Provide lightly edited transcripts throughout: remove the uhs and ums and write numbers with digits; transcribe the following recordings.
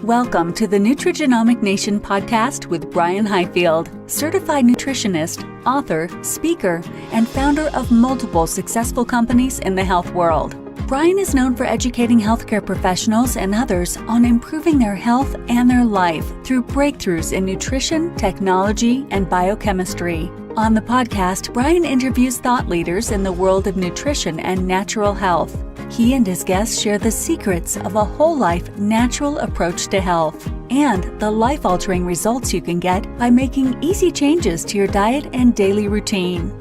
Welcome to the Nutrigenomic Nation podcast with Brian Highfield, certified nutritionist, author, speaker, and founder of multiple successful companies in the health world. Brian is known for educating healthcare professionals and others on improving their health and their life through breakthroughs in nutrition, technology, and biochemistry. On the podcast, Brian interviews thought leaders in the world of nutrition and natural health. He and his guests share the secrets of a whole life natural approach to health and the life-altering results you can get by making easy changes to your diet and daily routine.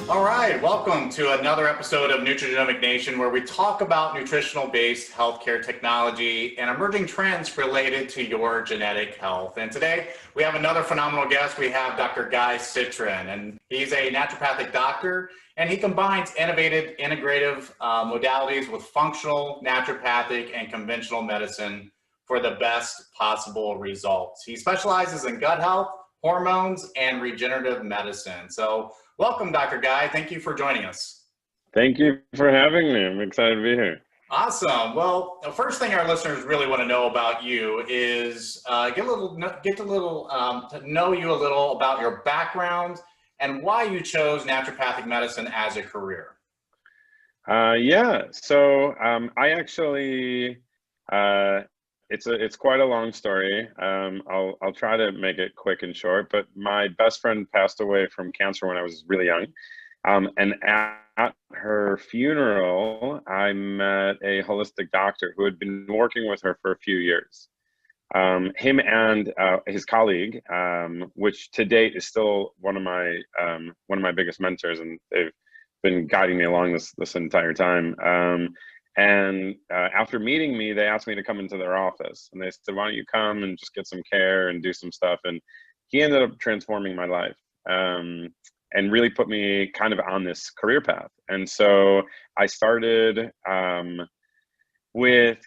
All right, welcome to another episode of Nutrigenomic Nation, where we talk about nutritional-based healthcare technology and emerging trends related to your genetic health. And today we have another phenomenal guest. We have Dr. Guy Citrin, and he's a naturopathic doctor, and he combines innovative integrative modalities with functional, naturopathic, and conventional medicine for the best possible results. He specializes in gut health, hormones, and regenerative medicine. So welcome, Dr. Guy. Thank you for joining us. Thank you for having me. I'm excited to be here. Awesome. Well, the first thing our listeners really want to know about you is get to know you a little about your background and why you chose naturopathic medicine as a career. So I actually, it's quite a long story. I'll try to make it quick and short, but my best friend passed away from cancer when I was really young. And at her funeral, I met a holistic doctor who had been working with her for a few years. Him and his colleague, which to date is still one of my biggest mentors, and they've been guiding me along this entire time. And after meeting me, they asked me to come into their office, and they said, "Why don't you come and just get some care and do some stuff?" And he ended up transforming my life, and really put me kind of on this career path. And so I started with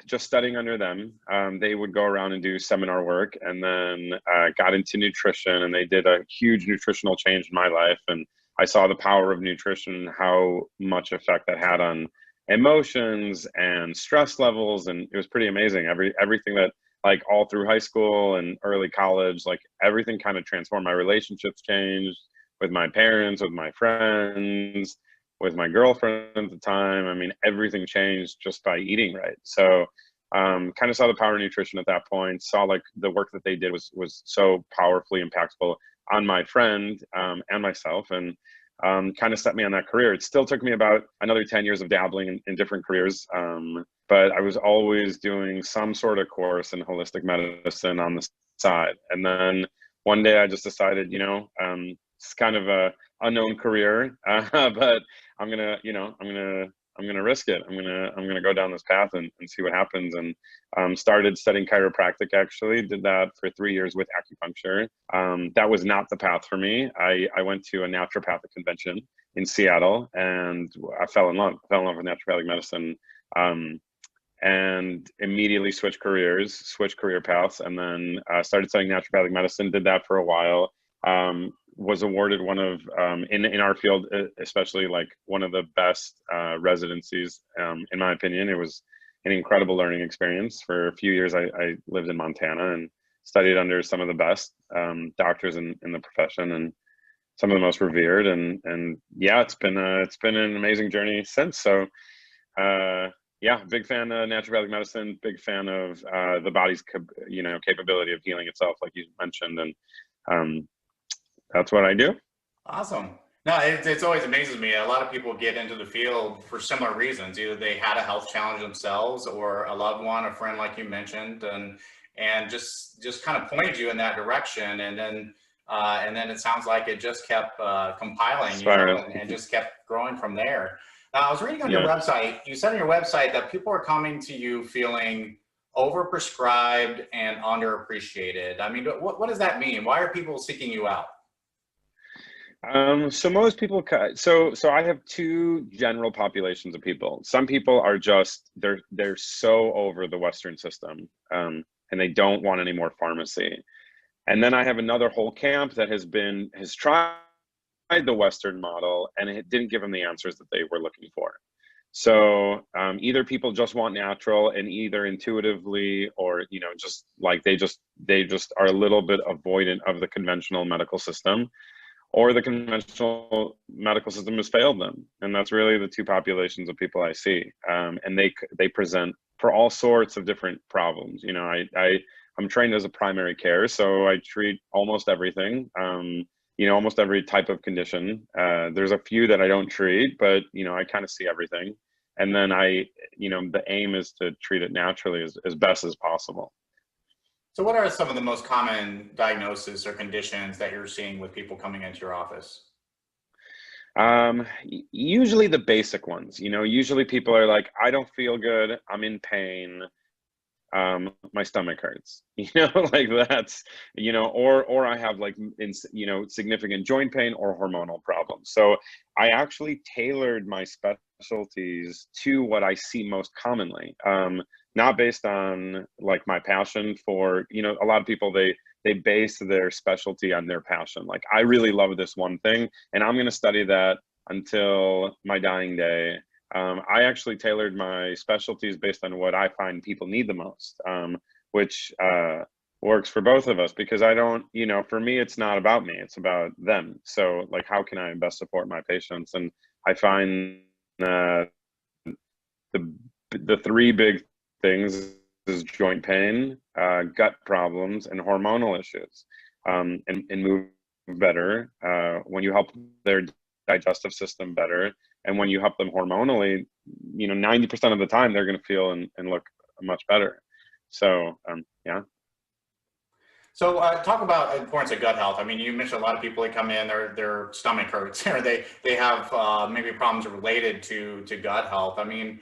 just studying under them. They would go around and do seminar work, and then got into nutrition, and they did a huge nutritional change in my life. And I saw the power of nutrition, how much effect that had on emotions and stress levels, and it was pretty amazing. Everything that, like, all through high school and early college, like, everything kind of transformed. My relationships changed with my parents, with my friends, with my girlfriend at the time. I mean, everything changed just by eating right. So kind of saw the power of nutrition at that point, saw like the work that they did was so powerfully impactful on my friend and myself, and kind of set me on that career. It still took me about another 10 years of dabbling in different careers, but I was always doing some sort of course in holistic medicine on the side. And then one day I just decided, it's kind of a unknown career, but I'm gonna risk it. I'm gonna go down this path and see what happens. And started studying chiropractic. Actually, did that for 3 years with acupuncture. That was not the path for me. I went to a naturopathic convention in Seattle, and I fell in love with naturopathic medicine, and immediately switched career paths, and then started studying naturopathic medicine. Did that for a while. Was awarded one of, in our field, especially, like, one of the best residencies, in my opinion. It was an incredible learning experience. For a few years, I lived in Montana and studied under some of the best doctors in the profession, and some of the most revered. And yeah, it's been an amazing journey since. So big fan of naturopathic medicine, big fan of the body's capability of healing itself, like you mentioned, and that's what I do. Awesome. No, it's always amazes me. A lot of people get into the field for similar reasons. Either they had a health challenge themselves, or a loved one, a friend, like you mentioned, and just kind of pointed you in that direction. And then it sounds like it just kept compiling, and just kept growing from there. Now, I was reading on your website. You said on your website that people are coming to you feeling overprescribed and underappreciated. I mean, what does that mean? Why are people seeking you out? So most people, so I have two general populations of people. Some people are just, they're so over the Western system, and they don't want any more pharmacy. And then I have another whole camp that has tried the Western model, and it didn't give them the answers that they were looking for. So either people just want natural and either intuitively, or just like they just are a little bit avoidant of the conventional medical system, or the conventional medical system has failed them. And that's really the two populations of people I see. And they present for all sorts of different problems. I'm trained as a primary care, so I treat almost everything. Almost every type of condition. There's a few that I don't treat, but I kind of see everything. And then the aim is to treat it naturally as best as possible. So what are some of the most common diagnoses or conditions that you're seeing with people coming into your office? Usually the basic ones. Usually people are like, I don't feel good, I'm in pain, my stomach hurts, like that's, or I have significant joint pain or hormonal problems. So I actually tailored my specialties to what I see most commonly, not based on like my passion for, a lot of people, they base their specialty on their passion. Like, I really love this one thing and I'm going to study that until my dying day. I actually tailored my specialties based on what I find people need the most, which works for both of us, because I don't, for me, it's not about me, it's about them. So like, how can I best support my patients? And I find the three big things is joint pain, gut problems, and hormonal issues, and move better when you help their digestive system better. And when you help them hormonally, 90% of the time they're going to feel and look much better. So, yeah. So talk about the importance of gut health. I mean, you mentioned a lot of people that come in, their stomach hurts, or they have maybe problems related to gut health. I mean,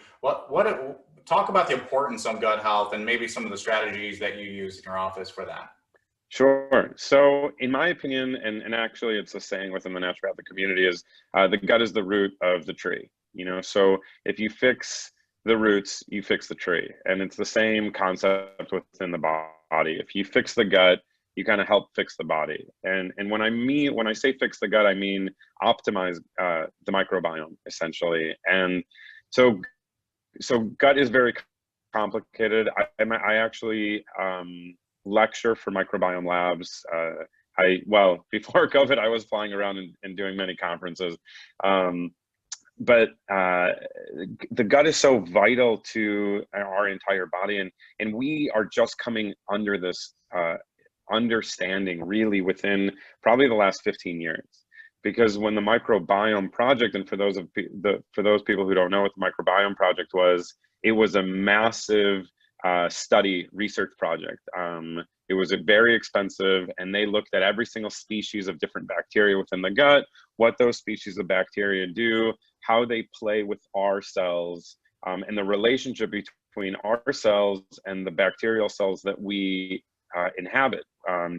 talk about the importance of gut health and maybe some of the strategies that you use in your office for that. Sure. So in my opinion, and actually it's a saying within the naturopathic community, is the gut is the root of the tree. So if you fix the roots, you fix the tree. And it's the same concept within the body. If you fix the gut, you kind of help fix the body. And when I say fix the gut, I mean optimize the microbiome, essentially. And so gut is very complicated. I actually lecture for Microbiome Labs. Before COVID, I was flying around and doing many conferences. But the gut is so vital to our entire body. And we are just coming under this understanding really within probably the last 15 years. Because when the Microbiome Project, and for those people who don't know what the Microbiome Project was, it was a massive research project. It was very expensive, and they looked at every single species of different bacteria within the gut, what those species of bacteria do, how they play with our cells, and the relationship between our cells and the bacterial cells that we inhabit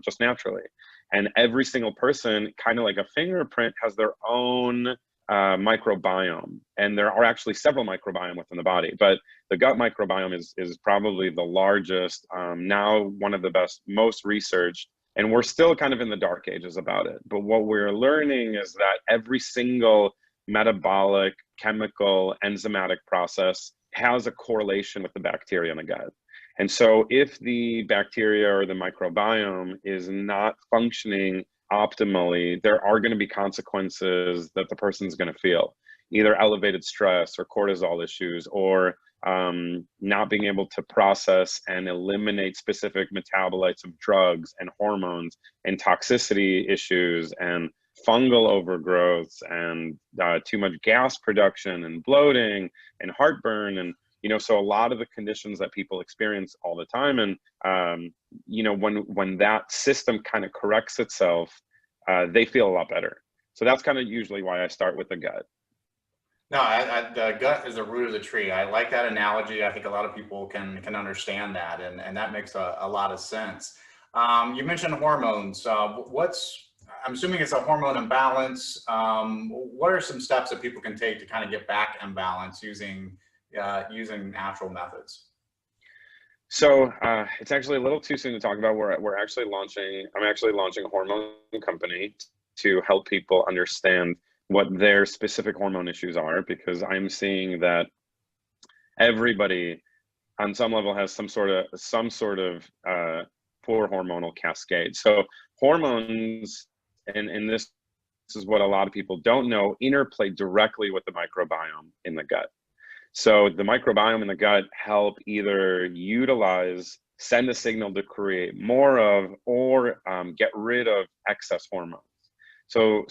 just naturally. And every single person, kind of like a fingerprint, has their own microbiome. And there are actually several microbiome within the body, but the gut microbiome is probably the largest, now one of the best, most researched, and we're still kind of in the dark ages about it. But what we're learning is that every single metabolic, chemical, enzymatic process has a correlation with the bacteria in the gut. And so if the bacteria or the microbiome is not functioning optimally, there are going to be consequences that the person's going to feel, either elevated stress or cortisol issues, or not being able to process and eliminate specific metabolites of drugs and hormones, and toxicity issues, and fungal overgrowths, and too much gas production, and bloating, and heartburn, and so a lot of the conditions that people experience all the time. And when that system kind of corrects itself, they feel a lot better. So that's kind of usually why I start with the gut. No, the gut is the root of the tree. I like that analogy. I think a lot of people can understand that, and that makes a lot of sense. You mentioned hormones. I'm assuming it's a hormone imbalance. What are some steps that people can take to kind of get back in balance using natural methods? So it's actually a little too soon to talk about. I'm actually launching a hormone company to help people understand what their specific hormone issues are, because I'm seeing that everybody on some level has some sort of poor hormonal cascade. So hormones, and this is what a lot of people don't know, interplay directly with the microbiome in the gut. So the microbiome in the gut help either send a signal to create more of, or get rid of excess hormones. So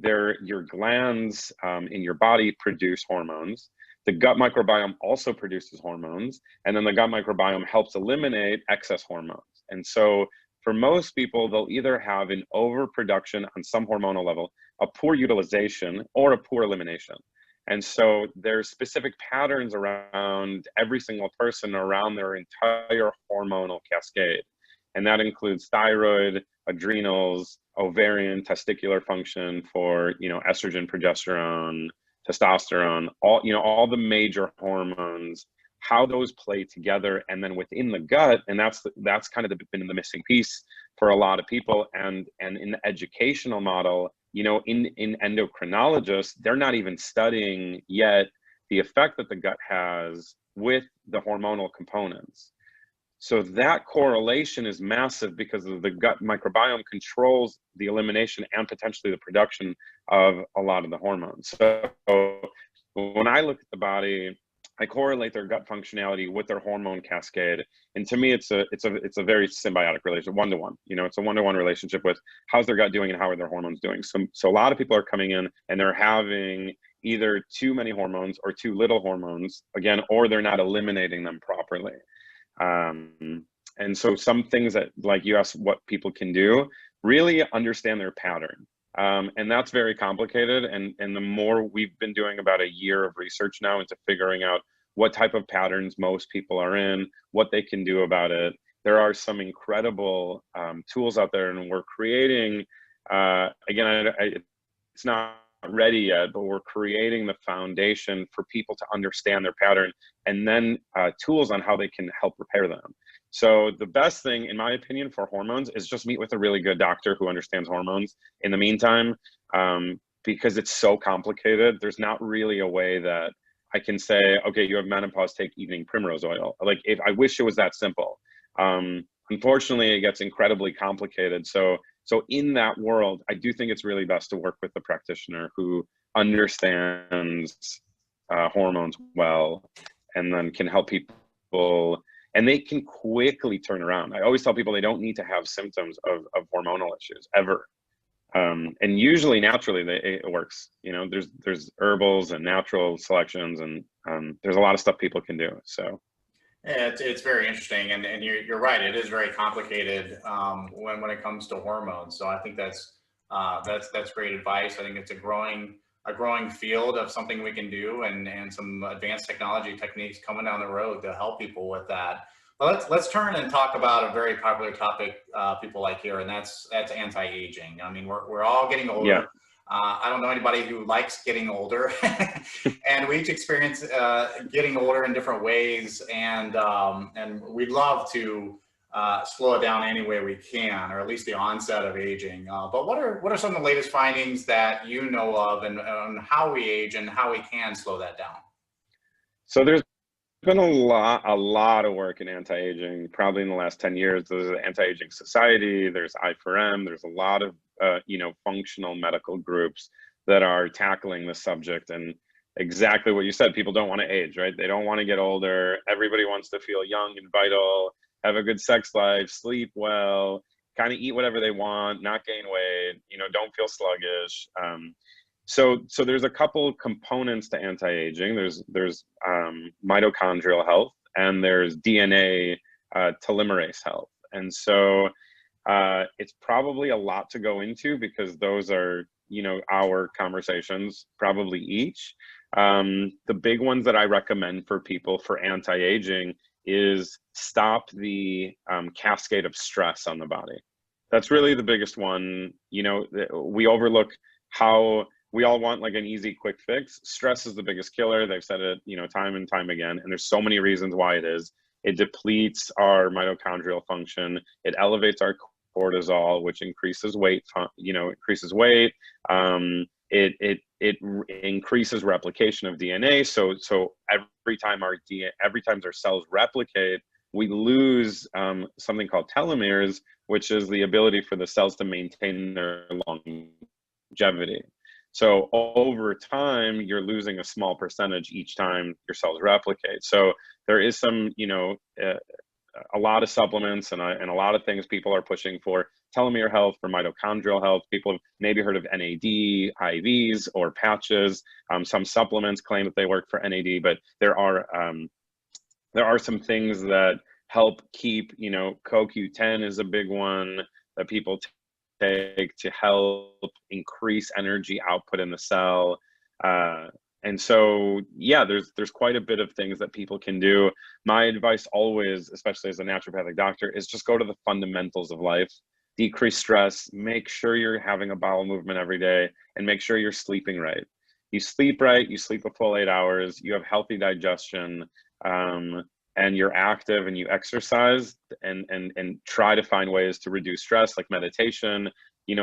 your glands in your body produce hormones. The gut microbiome also produces hormones, and then the gut microbiome helps eliminate excess hormones. And so for most people, they'll either have an overproduction on some hormonal level, a poor utilization, or a poor elimination. And so there's specific patterns around every single person around their entire hormonal cascade. And that includes thyroid, adrenals, ovarian, testicular function for, estrogen, progesterone, testosterone, all the major hormones, how those play together. And then within the gut, and that's kind of been the missing piece for a lot of people. And in the educational model, in endocrinologists, they're not even studying yet the effect that the gut has with the hormonal components. So that correlation is massive because of the gut microbiome controls the elimination and potentially the production of a lot of the hormones. So when I look at the body, I correlate their gut functionality with their hormone cascade, and to me, it's a very symbiotic relationship, one-to-one. It's a one-to-one relationship with how's their gut doing and how are their hormones doing. So a lot of people are coming in and they're having either too many hormones or too little hormones, again, or they're not eliminating them properly. And so some things that, like you asked, what people can do, really understand their pattern. And that's very complicated. And the more we've been doing about a year of research now into figuring out what type of patterns most people are in, what they can do about it. There are some incredible tools out there, and we're creating, it's not ready yet, but we're creating the foundation for people to understand their pattern, and then tools on how they can help repair them. So the best thing, in my opinion, for hormones is just meet with a really good doctor who understands hormones in the meantime, because it's so complicated. There's not really a way that I can say, okay, you have menopause, take evening primrose oil. I wish it was that simple. Unfortunately, it gets incredibly complicated. So in that world, I do think it's really best to work with a practitioner who understands hormones well, and then can help people, and they can quickly turn around. I always tell people they don't need to have symptoms of hormonal issues ever. And usually naturally it works. There's herbals and natural selections, and there's a lot of stuff people can do. So yeah, it's very interesting, and you're right. It is very complicated when it comes to hormones. So I think that's great advice. I think it's a growing field of something we can do, and some advanced technology techniques coming down the road to help people with that. But let's turn and talk about a very popular topic people like here, and that's anti-aging. I mean, we're all getting older. Yeah. I don't know anybody who likes getting older, and we each experience getting older in different ways, and we'd love to slow it down any way we can, or at least the onset of aging. But what are some of the latest findings that you know of, and how we age and how we can slow that down? So there's been a lot of work in anti-aging, probably in the last 10 years. There's an anti-aging society, there's I4M, there's a lot of functional medical groups that are tackling the subject. And exactly what you said, people don't want to age, right? They don't want to get older. Everybody wants to feel young and vital, have a good sex life, sleep well, kind of eat whatever they want, not gain weight, don't feel sluggish. So there's a couple components to anti-aging. There's mitochondrial health, and there's DNA telomerase health. And so it's probably a lot to go into, because those are, our conversations probably each. The big ones that I recommend for people for anti-aging is stop the cascade of stress on the body. That's really the biggest one. We overlook how we all want like an easy, quick fix. Stress is the biggest killer. They've said it, time and time again, and there's so many reasons why it is. It depletes our mitochondrial function. It elevates our cortisol, which increases weight, increases replication of DNA. So every time our cells replicate, we lose something called telomeres, which is the ability for the cells to maintain their longevity. So over time, you're losing a small percentage each time your cells replicate. So there is some, a lot of supplements and a lot of things people are pushing for telomere health, for mitochondrial health. People have maybe heard of NAD, IVs, or patches. Some supplements claim that they work for NAD, but there are some things that help keep, CoQ10 is a big one that people take to help increase energy output in the cell. And so, yeah, there's quite a bit of things that people can do. My advice always, especially as a naturopathic doctor, is just go to the fundamentals of life. Decrease stress, make sure you're having a bowel movement every day, and make sure you're sleeping right. You sleep right, you sleep a full 8 hours, you have healthy digestion, and you're active and you exercise and try to find ways to reduce stress, like meditation.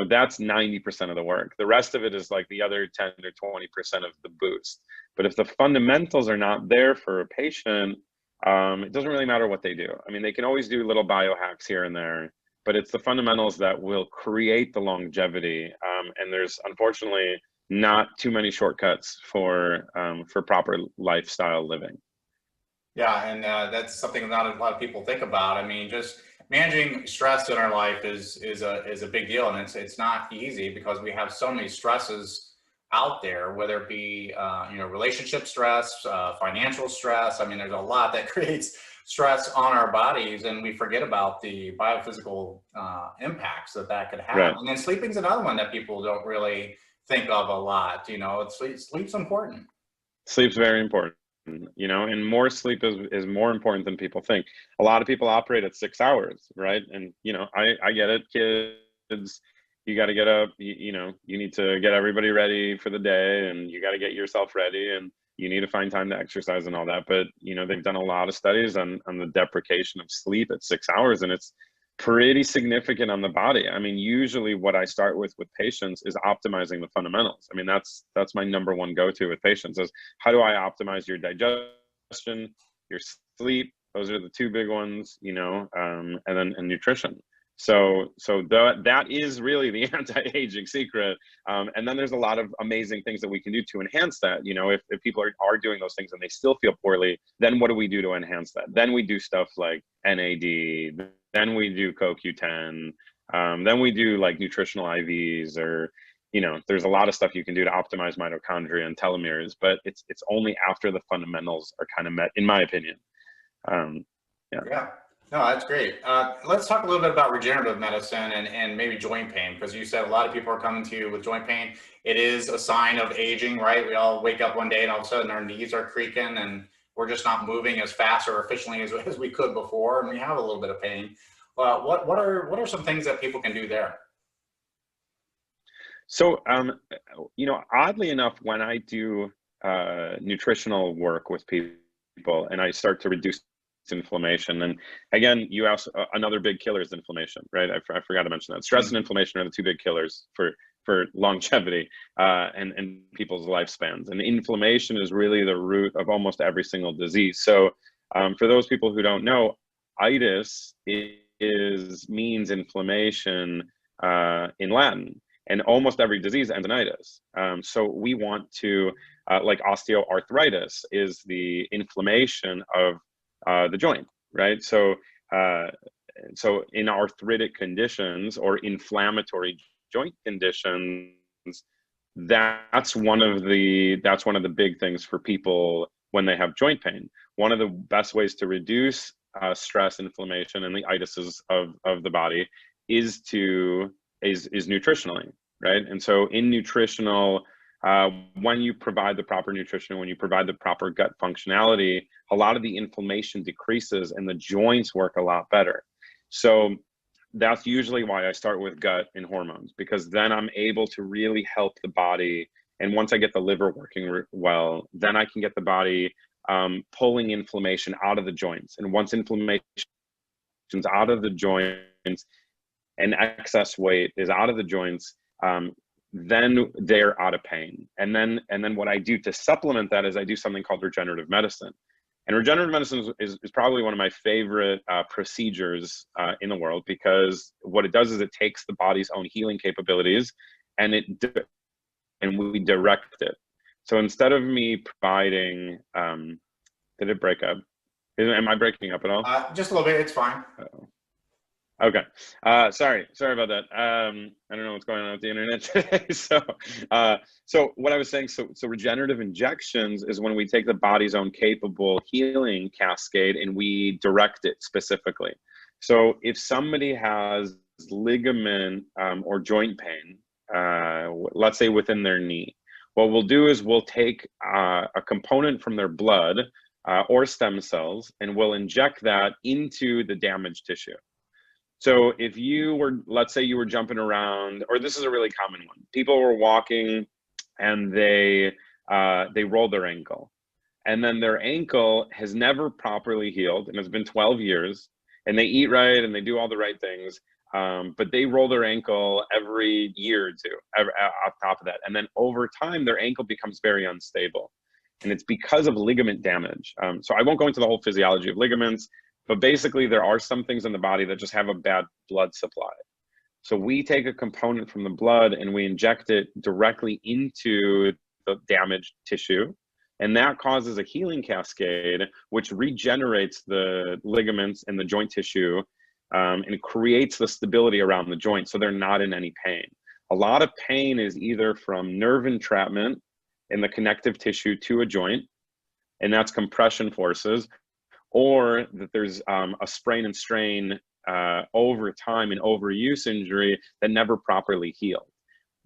That's 90% of the work. The rest of it is like the other 10 or 20% of the boost. But if the fundamentals are not there for a patient, it doesn't really matter what they do. I mean, they can always do little biohacks here and there, but it's the fundamentals that will create the longevity. And there's unfortunately not too many shortcuts for proper lifestyle living. Yeah, and that's something not a lot of people think about. I mean, just managing stress in our life is a big deal, and it's not easy because we have so many stresses out there, whether it be relationship stress, financial stress. I mean, there's a lot that creates stress on our bodies, and we forget about the biophysical impacts that could have. Right. And then sleeping's another one that people don't really think of a lot. Sleep's important. Sleep's very important. And more sleep is more important than people think. A lot of people operate at 6 hours, right? And, I get it, kids, you got to get up, you need to get everybody ready for the day, and you got to get yourself ready, and you need to find time to exercise and all that. But, they've done a lot of studies on the deprivation of sleep at 6 hours, and it's pretty significant on the body. I mean, usually what I start with patients is optimizing the fundamentals. I mean, that's my number one go-to with patients is how do I optimize your digestion, your sleep? Those are the two big ones, and then nutrition. So that is really the anti-aging secret. And then there's a lot of amazing things that we can do to enhance that. If people are doing those things and they still feel poorly, then what do we do to enhance that? Then we do stuff like NAD, then we do CoQ10, then we do like nutritional IVs, or, there's a lot of stuff you can do to optimize mitochondria and telomeres, but it's only after the fundamentals are kind of met, in my opinion. Yeah. No, that's great. Let's talk a little bit about regenerative medicine and maybe joint pain, because you said a lot of people are coming to you with joint pain. It is a sign of aging, right? We all wake up one day and all of a sudden our knees are creaking and we're just not moving as fast or efficiently as we could before, and we have a little bit of pain. What are some things that people can do there? So, oddly enough, when I do nutritional work with people and I start to reduce inflammation, and again, you asked, another big killer is inflammation, right? I forgot to mention that. Stress and inflammation are the two big killers for longevity and people's lifespans. And inflammation is really the root of almost every single disease. So for those people who don't know, itis means inflammation in Latin, and almost every disease ends in itis. So we want to, like osteoarthritis is the inflammation of the joint, right? So in arthritic conditions or inflammatory joint conditions, that's one of the big things for people when they have joint pain. One of the best ways to reduce stress, inflammation, and the itises of the body is nutritionally, right? And so in nutritional, when you provide the proper nutrition, when you provide the proper gut functionality, a lot of the inflammation decreases and the joints work a lot better. So that's usually why I start with gut and hormones, because then I'm able to really help the body. And once I get the liver working well, then I can get the body pulling inflammation out of the joints. And once inflammation's out of the joints and excess weight is out of the joints, then they're out of pain. And then what I do to supplement that is I do something called regenerative medicine. And regenerative medicine is probably one of my favorite procedures in the world, because what it does is it takes the body's own healing capabilities and we direct it. So instead of me providing, did it break up? Am I breaking up at all? Just a little bit, it's fine. Okay. Sorry about that. I don't know what's going on with the internet today. So what I was saying, so regenerative injections is when we take the body's own capable healing cascade and we direct it specifically. So if somebody has ligament or joint pain, let's say within their knee, what we'll do is we'll take a component from their blood or stem cells, and we'll inject that into the damaged tissue. So if you were, let's say you were jumping around, or this is a really common one, people were walking and they rolled their ankle, and then their ankle has never properly healed, and it's been 12 years, and they eat right and they do all the right things, but they roll their ankle every year or two on top of that. And then over time, their ankle becomes very unstable. And it's because of ligament damage. So I won't go into the whole physiology of ligaments, but basically there are some things in the body that just have a bad blood supply. So we take a component from the blood and we inject it directly into the damaged tissue. And that causes a healing cascade, which regenerates the ligaments and the joint tissue, and it creates the stability around the joint so they're not in any pain. A lot of pain is either from nerve entrapment in the connective tissue to a joint, and that's compression forces, or that there's a sprain and strain over time and overuse injury that never properly healed.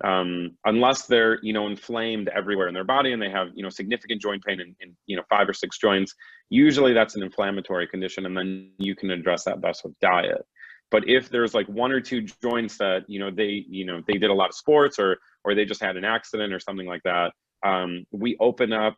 Unless they're, inflamed everywhere in their body and they have, significant joint pain in 5 or 6 joints, usually that's an inflammatory condition, and then you can address that best with diet. But if there's like 1 or 2 joints that, they did a lot of sports or they just had an accident or something like that, we open up,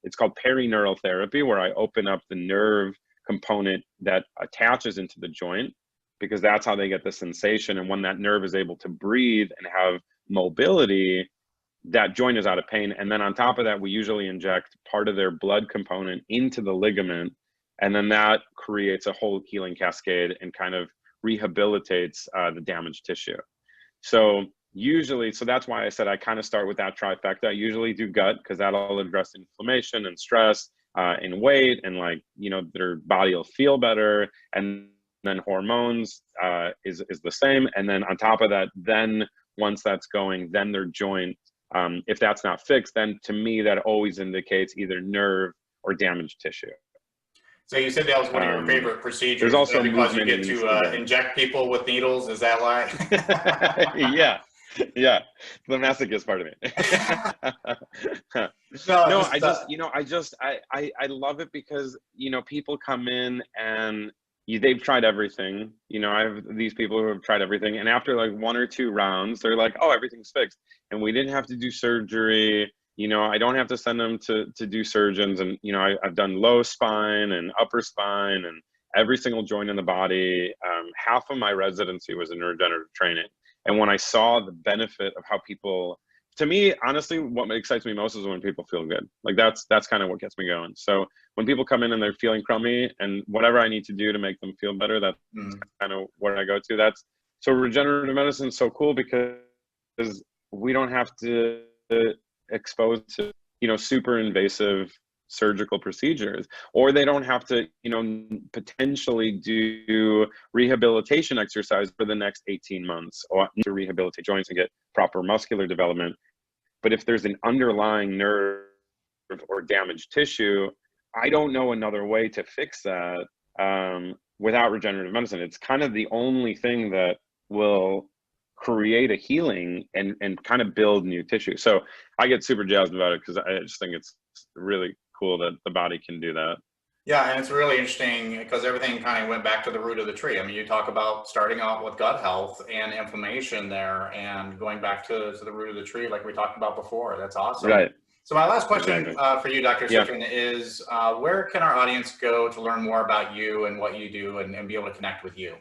it's called perineural therapy, where I open up the nerve component that attaches into the joint, because that's how they get the sensation. And when that nerve is able to breathe and have mobility, that joint is out of pain. And then on top of that, we usually inject part of their blood component into the ligament. And then that creates a whole healing cascade and kind of rehabilitates the damaged tissue. So that's why I said I kind of start with that trifecta. I usually do gut, because that'll address inflammation and stress and weight, and their body will feel better. And then hormones is the same. And then on top of that, then once that's going, then their joint, if that's not fixed, then to me, that always indicates either nerve or damaged tissue. So you said that was one of your favorite procedures. There's also because you get to inject people with needles. Is that why? Yeah, the masochist part of me. I love it because, people come in and they've tried everything. I have these people who have tried everything, and after like 1 or 2 rounds, they're like, oh, everything's fixed. And we didn't have to do surgery. I don't have to send them to do surgeons. And, I've done low spine and upper spine and every single joint in the body. Half of my residency was in regenerative training. And when I saw the benefit of how people, to me, honestly, what excites me most is when people feel good. Like that's kind of what gets me going. So when people come in and they're feeling crummy, and whatever I need to do to make them feel better, that's kind of where I go to. So regenerative medicine is so cool because we don't have to expose to, super invasive surgical procedures, or they don't have to, potentially do rehabilitation exercise for the next 18 months or to rehabilitate joints and get proper muscular development. But if there's an underlying nerve or damaged tissue, I don't know another way to fix that without regenerative medicine. It's kind of the only thing that will create a healing and kind of build new tissue. So I get super jazzed about it because I just think it's really cool that the body can do that. Yeah, and it's really interesting because everything kind of went back to the root of the tree. I mean, you talk about starting out with gut health and inflammation there and going back to the root of the tree like we talked about before. That's awesome. Right. So my last question for you, Dr. Citrin, is where can our audience go to learn more about you and what you do and be able to connect with you?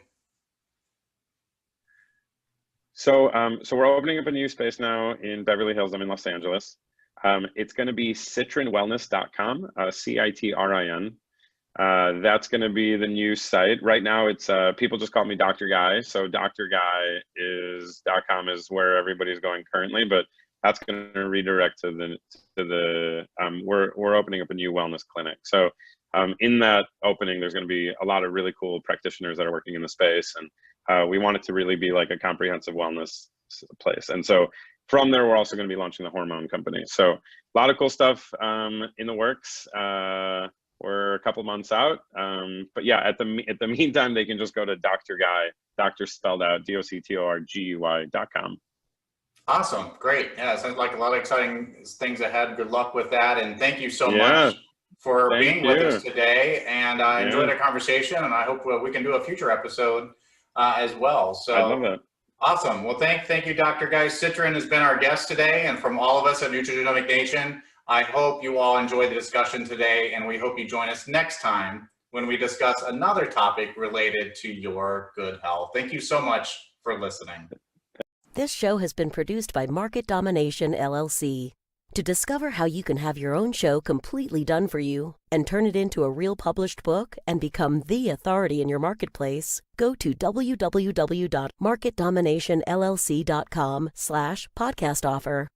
So we're opening up a new space now in Beverly Hills. I'm in Los Angeles. It's going to be citrinwellness.com, Citrin. That's going to be the new site. Right now, it's people just call me Dr. Guy. So drguy.com is where everybody's going currently, but that's going to redirect to the we're opening up a new wellness clinic. So in that opening, there's going to be a lot of really cool practitioners that are working in the space, and we want it to really be like a comprehensive wellness place. And so from there, we're also going to be launching the Hormone company. So a lot of cool stuff in the works. We're a couple months out, but yeah, at the meantime, they can just go to Dr. Guy, doctor spelled out DoctorGui.com. Awesome, great. Yeah, sounds like a lot of exciting things ahead. Good luck with that, and thank you so much for being with us today. And I enjoyed our conversation, and I hope we can do a future episode as well. So I love it. Awesome. Well, thank you, Dr. Guy. Citrin has been our guest today, and from all of us at Nutrigenomic Nation, I hope you all enjoyed the discussion today, and we hope you join us next time when we discuss another topic related to your good health. Thank you so much for listening. This show has been produced by Market Domination, LLC. To discover how you can have your own show completely done for you and turn it into a real published book and become the authority in your marketplace, go to www.marketdominationllc.com/podcast offer.